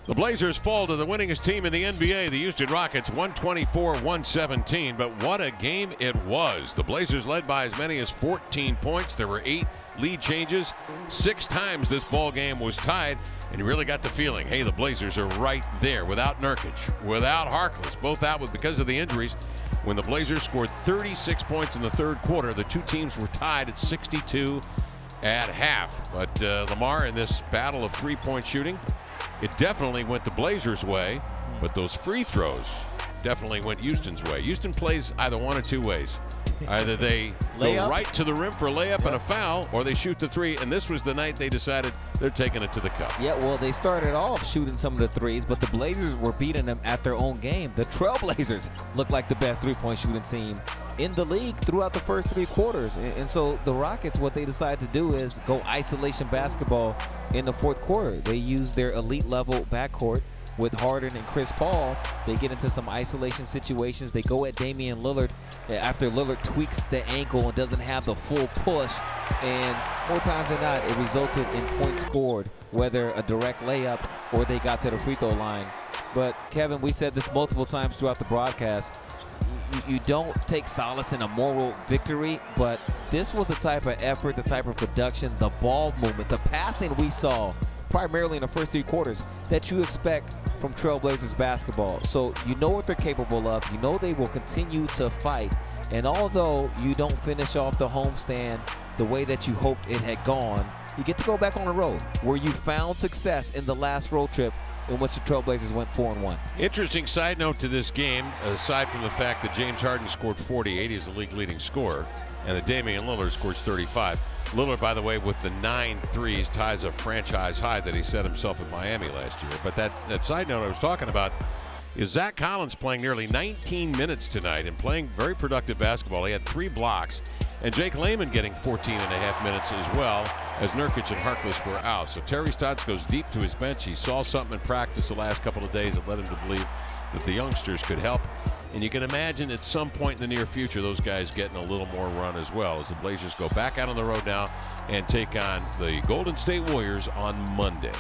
The Blazers fall to the winningest team in the NBA, the Houston Rockets, 124-117. But what a game it was. The Blazers led by as many as 14 points. There were 8 lead changes. 6 times this ball game was tied. And you really got the feeling, hey, the Blazers are right there without Nurkic, without Harkless, both out because of the injuries. When the Blazers scored 36 points in the third quarter, the two teams were tied at 62 at half. But Lamar, in this battle of three-point shooting, it definitely went the Blazers' way, but those free throws definitely went Houston's way. Houston plays either one of two ways. Either they go right to the rim for a layup and a foul, or they shoot the three, and this was the night they decided they're taking it to the cup. Yeah, well, they started off shooting some of the threes, but the Blazers were beating them at their own game. The Trailblazers looked like the best three-point shooting team in the league throughout the first 3 quarters. And so the Rockets, what they decided to do is go isolation basketball in the fourth quarter. They used their elite level backcourt with Harden and Chris Paul. They get into some isolation situations. They go at Damian Lillard after Lillard tweaks the ankle and doesn't have the full push. And more times than not, it resulted in points scored, whether a direct layup or they got to the free throw line. But Kevin, we said this multiple times throughout the broadcast, you don't take solace in a moral victory, but this was the type of effort, the type of production, the ball movement, the passing we saw primarily in the first 3 quarters that you expect from Trailblazers basketball. So you know what they're capable of. You know they will continue to fight. And although you don't finish off the homestand the way that you hoped it had gone, you get to go back on the road where you found success in the last road trip in which the Trailblazers went 4-1. Interesting side note to this game, aside from the fact that James Harden scored 48, he's the league leading scorer, and that Damian Lillard scores 35. Lillard, by the way, with the 9 threes, ties a franchise high that he set himself in Miami last year. But that side note I was talking about is Zach Collins playing nearly 19 minutes tonight and playing very productive basketball. He had 3 blocks, and Jake Layman getting 14.5 minutes as well, as Nurkic and Harkless were out. So Terry Stotts goes deep to his bench. He saw something in practice the last couple of days that led him to believe that the youngsters could help. And you can imagine at some point in the near future those guys getting a little more run as well, as the Blazers go back out on the road now and take on the Golden State Warriors on Monday.